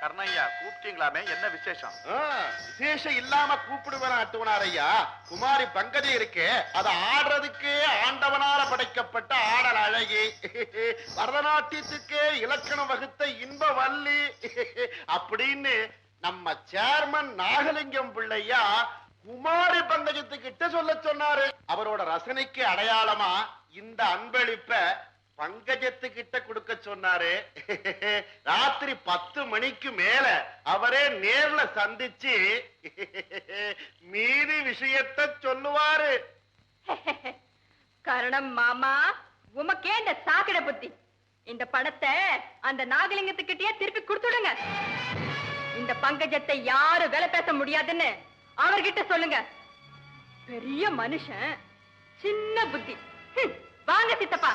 கர்ணையா கூப்பிட்டீங்களாமே, என்ன விசேஷம்? விசேஷம் இல்லாம கூப்பிடுவேன் அத்துவனார் ஐயா. குமாரி பங்கஜம் இருக்கே, அதை ஆடுறதுக்கே ஆண்டவனால படைக்கப்பட்ட ஆடல் அழகி, பரதநாட்டியத்துக்கே இலக்கணம் வகுத்த இன்ப வள்ளி அப்படின்னு நம்ம சேர்மன் நாகலிங்கம் பிள்ளையா குமாரி பங்கஜத்துக்கிட்ட சொல்ல சொன்னாரு. அவரோட ரசனைக்கு அடையாளமா இந்த அன்பளிப்ப பங்கஜத்துக்கிட்ட கொடுக்க சொன்னாரு. ராத்திரி 10 மணிக்கு மேல அவரே நேர்ல சந்திச்சு மீதி விஷயத்தை சொல்லுவாரு. கரணம் மாமா, உமக்கே இந்த சாக்கடை புத்தி. இந்த பணத்தை அந்த நாகலிங்கத்துக்கிட்டே திருப்பி கொடுத்துடுங்க. இந்த பங்கஜத்தை யாரும் வேலை பேச முடியாதுன்னு அவர்கிட்ட சொல்லுங்க. பெரிய மனுஷன், சின்ன புத்தி. வாங்க சித்தப்பா.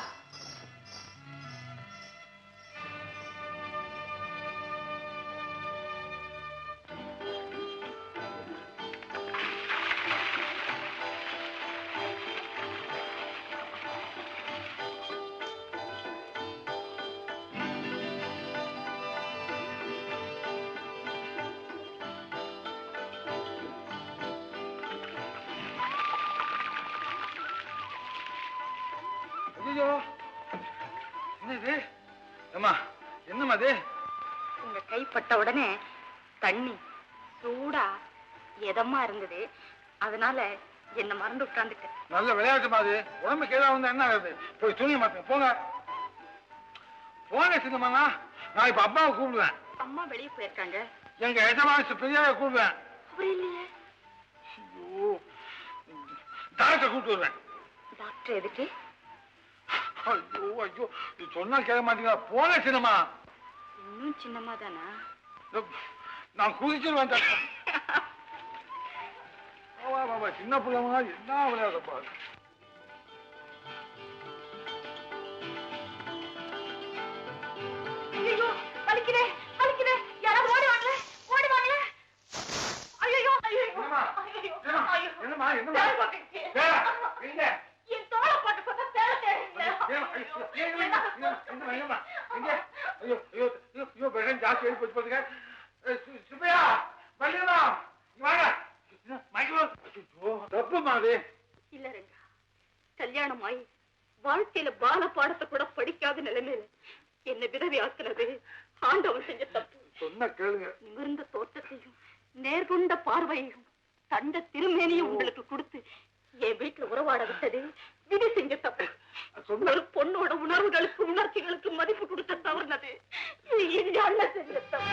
என்னம்மா அது? உங்க கைப்பட்ட உடனே தண்ணி சூடா எதமா இருந்தது, அதனால என்ன மறந்து உட்கார்ந்துட்டேன். நல்ல விளையாட்டு மாதிரி உடம்பு கீழே வந்து என்ன ஆகுது? போய் துணிய மாத்துங்க, போங்க போங்க சின்னம்மா. நான் இப்ப அப்பாவை கூப்பிடுவேன். அம்மா வெளியே போயிருக்காங்க. எங்க எஜமானி பிரியாவை கூப்பிடுவேன். அவர் இல்லையே. ஐயோ, டாக்டரை கூப்பிட்டு வருவேன். டாக்டர் எதுக்கு? ஐயோ ஐயோ, நீ சொன்னா கேட்க மாட்டீங்களா? போன சின்னம்மா. இன்னும் சின்னம்மா தானா? நான் குதிச்சிருவேன். சின்ன பிள்ளைமா என்ன விளையாடப்பா. ஐயோ, வலிக்குதே வலிக்குதே. யாராவது ஓடி வாங்க, ஓடி வாங்க. ஐயோ ஐயோ என்னம்மா என்னம்மா? என் தோளை போட்டு பார்த்தா தேவை. ஜாஸ்தி போச்சுங்க. சுப்பையா வள்ளியம்மா வாங்க. தப்பு மாதிரி இல்ல ரெங்கா, கல்யாணமாயி வாழ்க்கையில பால பாடத்தை கூட படிக்காத நிலைமையில என்ன விதவி ஆக்குனது ஆண்டவன் செஞ்ச தப்பு. சொன்ன கேளுங்க. நிமிர்ந்த தோற்றத்தையும் நேர்கொண்ட பார்வையையும் தண்ட திருமேனியும் உங்களுக்கு கொடுத்து என் வீட்டுல உறவாட விட்டது விதி செஞ்ச தப்பு. ஒரு பொண்ணோட உணர்வுகளுக்கு உணர்ச்சிகளுக்கு மதிப்பு கொடுத்த தவறுனது இந்த அண்ணன் செஞ்ச தப்பு.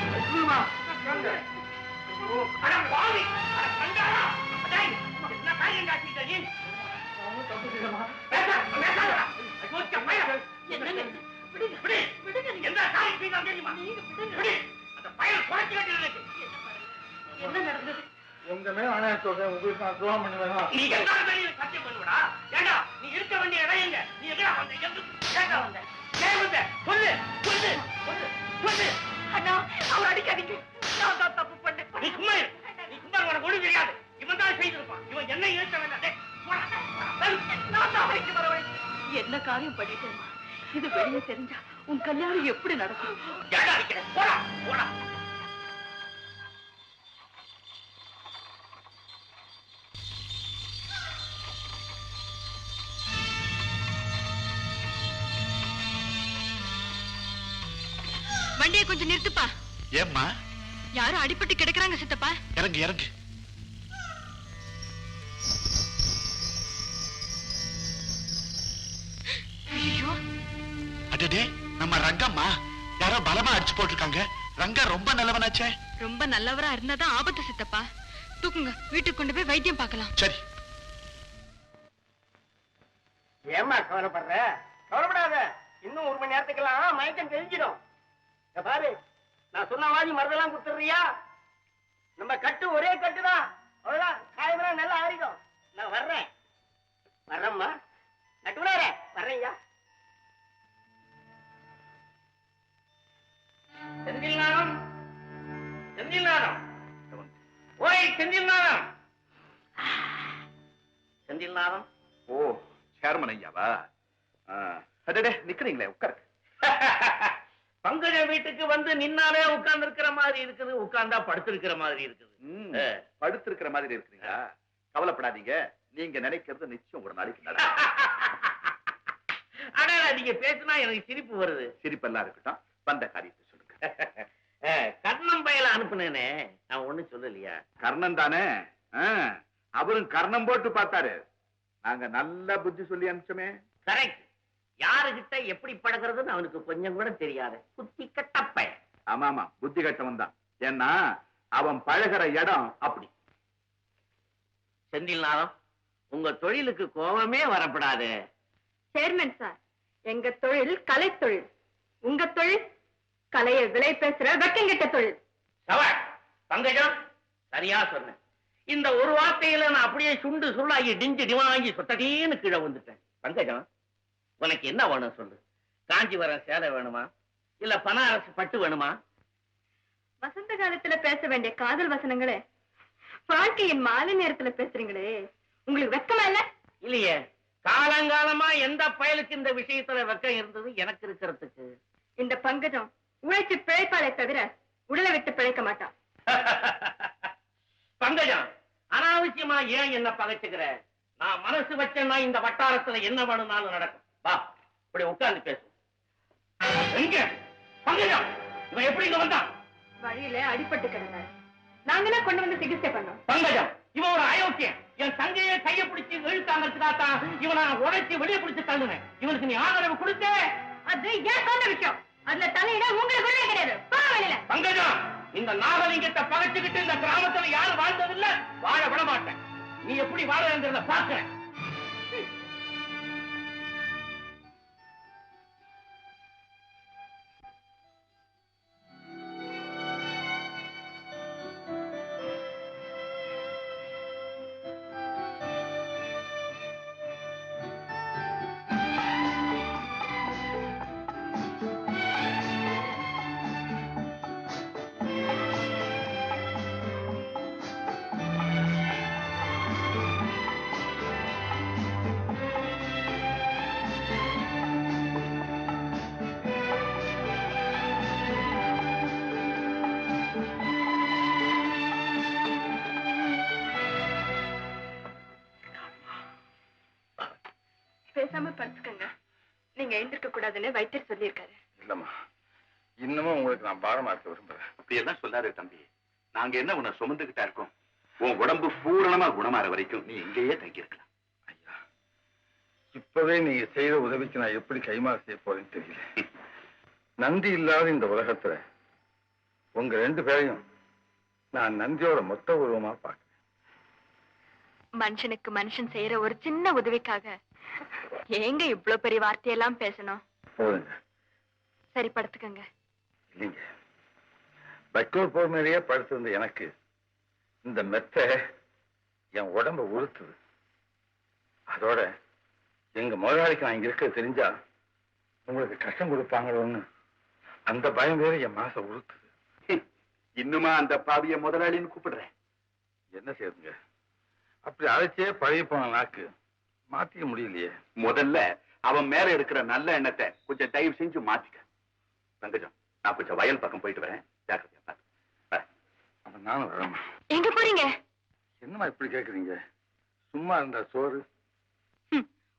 என்ன நடந்தது? உங்க மேல ஆணையா சொல்றேன், உங்களுக்கு நான் துரோகம் பண்ணுவேன். நீ எல்லா வேலையும் சத்தியம் பண்ணுவடா. ஏண்டா நீ இருக்க வேண்டிய இடம் எங்க? நீ எங்கடா வந்த? எங்க வந்த? ஏன் வந்த? சொல்லு சொல்லு சொல்லு சொல்லு. அண்ணா, அவர் அடிக்காதீங்க. நான் தான் தப்பு பண்ணேன். நீ சும்மா இரு. நீ சும்மா உனக்கு ஒண்ணு தெரியாது. இவன் தான் செய்திருப்பான். இவன் என்ன ஏற்ற வேண்டாம். நான் தான் அவருக்கு வரவழைச்சு என்ன காரியம் பண்ணிட்டேன். இது வெளியே தெரிஞ்சா உன் கல்யாணம் எப்படி நடக்கும்? ஏண்டா அடிக்கிற? போடா போடா. வண்டியை கொஞ்சம் நிறுத்துப்பா. ஏம்மா? யாரும் அடிபட்டு கிடக்குறாங்க சித்தப்பா. இறங்கு இறங்கு. ஐயோ, அடடே, நம்ம ரங்கம்மா யாரோ பலமா அடிச்சு போட்டிருக்காங்க. ரங்கா ரொம்ப நல்லவனாச்சே. ரொம்ப நல்லவரா இருந்தாதான் ஆபத்து சித்தப்பா. தூக்குங்க, வீட்டுக்கு கொண்டு போய் வைத்தியம் பார்க்கலாம். சரி. ஏமா கவலைப்படுற? கவலைப்படாத. இன்னும் 1 மணி நேரத்துக்கெல்லாம் மயக்கம் தெரிஞ்சிடும். பாரு, நான் சொன்ன மாதிரி மருந்தெல்லாம் கொடுத்துறியா? நம்ம கட்டு ஒரே கட்டுதான். அவ்வளவுதான், காயமெல்லாம் நல்லா ஆறிடும். நான் வர்றேன். வர்றேம்மா. நட்டுவிடார வர்றேன்யா. செந்தில் நாடம், செந்தில் நாடம், ஓய் செந்தில் நாடம், செந்தில் நாடம். ஓ, சேர்மன் ஐயாவா? அடடே, நிக்கிறீங்களே, உட்காரு. பங்கஜ வீட்டுக்கு வந்து நின்னாலே உட்கார்ந்து இருக்கிற மாதிரி இருக்குது, உட்கார்ந்தா படுத்திருக்கிற மாதிரி இருக்குது. படுத்திருக்கிற மாதிரி இருக்கிறீங்களா? கவலைப்படாதீங்க, நீங்க நினைக்கிறது நிச்சயம் ஒரு நாளைக்கு நடக்கும். ஆனா நீங்க பேசினா எனக்கு சிரிப்பு வருது. சிரிப்பெல்லாம் இருக்கட்டும், வந்த காரியத்தை சொல்லுங்க. கர்ணம் பயல அனுப்புனேனே, நான் ஒண்ணும் சொல்லலையா? கர்ணன் தானே? அவரும் கர்ணம் போட்டு பார்த்தாரு. நாங்க நல்ல புத்தி சொல்லி அனுப்பிச்சோமே. கரெக்ட். யாருகிட்ட எப்படி பழகிறதுன்னு அவனுக்கு கொஞ்சம் கூட தெரியாது, குத்தி கட்டப்ப. ஆமா ஆமா, புத்தி கட்டவன் தான். ஏன்னா அவன் பழகிற இடம் அப்படி. செந்தில்நாதம், உங்க தொழிலுக்கு கோபமே வரப்படாது. சேர்மன் சார், எங்க தொழில் கலை தொழில், உங்க தொழில் கலையை விலை பேசுற வெக்கங்கிட்ட தொழில். பங்கஜம், சரியா சொன்ன. இந்த ஒரு வார்த்தையில நான் அப்படியே சுண்டு சுள்ளாகி டிஞ்சு டிவாங்கி சொட்டீன்னு கீழே வந்துட்டேன். பங்கஜம், உனக்கு என்ன வேணும் சொல்லு. காஞ்சிபுரம் சேலை வேணுமா, இல்ல பனாரஸ் பட்டு வேணுமா? வசந்த காலத்துல பேச வேண்டிய காதல் வசனங்களே வாழ்க்கையின் மாலை நேரத்துல பேசுறீங்களே, உங்களுக்கு வெக்கமா இல்ல? இல்லையே, காலங்காலமா எந்த பயலுக்கு இந்த விஷயத்துல வெக்கம் இருந்தது எனக்கு இருக்கிறதுக்கு? இந்த பங்கஜம் உழைச்சு பிழைப்பாளே தவிர உடலை விட்டு பிழைக்க மாட்டான். பங்கஜம், அனாவசியமா ஏன் என்ன பகைச்சுக்கிற? நான் மனசு வச்சேன்னா இந்த வட்டாரத்துல என்ன வேணும்னாலும் நடக்கும். வா, இப்படி உட்கார்ந்து பேசு. எங்க பங்கஜம்? இவன் எப்படி இங்க வந்தான்? வழியில அடிபட்டு கிடந்தாரு, நாங்களாம் கொண்டு வந்து சிகிச்சை பண்ணோம். பங்கஜம், இவன் ஒரு அயோக்கியன். என் தங்கையை கையை பிடிச்சி இழுக்காமத்துக்காத்தான் இவனை உடைச்சி வெளியே பிடிச்சு தள்ளுனேன். இவனுக்கு நீ ஆதரவு கொடுத்த? அது ஏன் சொன்ன விஷயம், அதுல தலையிட உங்களுக்கு கிடையாது. வெளியில பங்கஜம், இந்த நாகலிங்கத்தை பகைச்சுக்கிட்டு இந்த கிராமத்துல யாரும் வாழ்ந்ததில்லை, வாழ விட மாட்டேன். நீ எப்படி வாழறத பாக்குறேன். பேசாம படுத்துக்கங்க, நீங்க எழுந்திருக்க கூடாதுன்னு வைத்தியர் சொல்லியிருக்காரு. இல்லம்மா, இன்னமும் உங்களுக்கு நான் பாரமா இருக்க விரும்புறேன். அப்படி எல்லாம் சொல்லாரு தம்பி. நாங்க என்ன உன்னை சுமந்துகிட்டா இருக்கோம்? உன் உடம்பு பூரணமா குணமாற வரைக்கும் நீ இங்கேயே தங்கி இருக்கலாம். ஐயா, இப்பவே நீங்க செய்த உதவிக்கு நான் எப்படி கைமாறு செய்ய போறேன்னு தெரியல. நன்றி இல்லாத இந்த உலகத்துல உங்க 2 பேரையும் நான் நன்றியோட மொத்த உருவமா பார்க்கிறேன். மனுஷனுக்கு மனுஷன் செய்யற ஒரு சின்ன உதவிக்காக ஏங்க இவ்வளவு பெரிய வார்த்தையெல்லாம் பேசணும்? போதுங்க. சரி, படுத்துக்கங்க. இல்லைங்க, பெட்ரோல் போர் மேலேயே படுத்திருந்த எனக்கு இந்த மெத்த என் உடம்ப உறுத்துது. அதோட எங்க முதலாளிக்கு நான் இங்க இருக்க தெரிஞ்சா உங்களுக்கு கஷ்டம் கொடுப்பாங்களோன்னு அந்த பயம் வேற என் மனசை உறுத்துது. இன்னுமா அந்த பாவிய முதலாளின்னு கூப்பிடுறேன்? என்ன செய்யுங்க, அப்படி அழைச்சே பழகி போன நாக்கு மாத்திக்க முடியலையே. முதல்ல அவன் மேல இருக்கிற நல்ல எண்ணத்தை கொஞ்சம் தயவு செஞ்சு மாத்திக்க. தங்கஜம், நான் கொஞ்சம் வயல் பக்கம் போயிட்டு வரேன், ஜாக்கிரதையா பாரு. அப்ப நானும் வரேம்மா. எங்க போறீங்க? என்னம்மா இப்படி கேக்குறீங்க? சும்மா இருந்தா சோறு.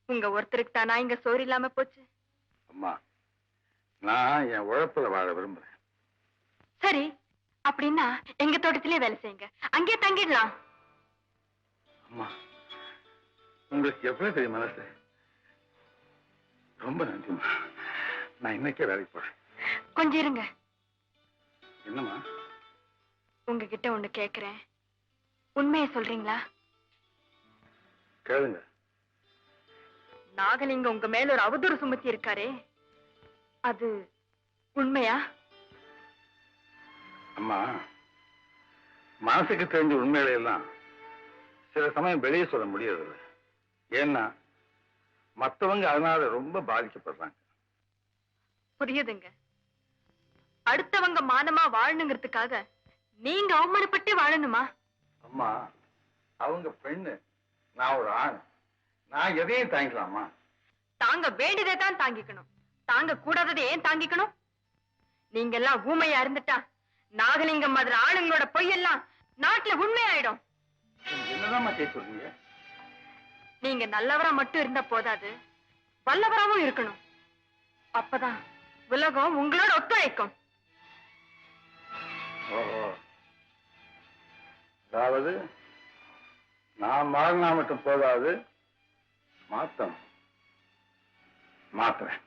உங்க ஒருத்தருக்கு தானா இங்க சோறு இல்லாம போச்சு? அம்மா, நான் என் உழைப்புல வாழ விரும்புறேன். சரி, அப்படின்னா எங்க தோட்டத்திலே வேலை செய்யுங்க, அங்கே தங்கிடலாம். அம்மா, உங்களுக்கு எவ்வளவு பெரிய மனசு. ரொம்ப நன்றிம்மா. நான் இன்னைக்கே வேலைக்கு போறேன். கொஞ்சம் இருங்க. என்னம்மா? உங்ககிட்ட ஒண்ணு கேக்குறேன், உண்மையை சொல்றீங்களா? கேளுங்க. நாகலிங்கம் உங்க மேல ஒரு அவதூறு சுமத்தி இருக்காரே, அது உண்மையா? அம்மா, மனசுக்கு தெரிஞ்ச உண்மைகளை எல்லாம் சில சமயம் வெளியே சொல்ல முடியறதில்லை. ஏன்னா மத்தவங்க அதனால ரொம்ப பாதிக்கப்படுறாங்க. புரியுதுங்க. அடுத்தவங்க மானமா வாழணுங்கிறதுக்காக நீங்க அவமானப்பட்டு வாழணுமா? அம்மா, அவங்க பெண்ணு, நான் ஒரு ஆண். நான் எதையும் தாங்கிக்கலாமா? தாங்க வேண்டியதை தான் தாங்கிக்கணும், தாங்க கூடாததை ஏன் தாங்கிக்கணும்? நீங்க எல்லாம் ஊமையா இருந்துட்டா நாகலிங்கம் மாதிரி ஆளுங்களோட பொய்யெல்லாம் நாட்டுல உண்மையாயிடும். என்னதான் செய்ய சொல்றீங்க? நீங்க நல்லவரா மட்டும் இருந்தா போதாது, வல்லவராவும் இருக்கணும். அப்பதான் உலகம் உங்களோட ஒத்துழைக்கும். ஓஹோ, அதாவது நான் மாறினா மட்டும் போதாது, மாத்தணும். மாத்துறேன்.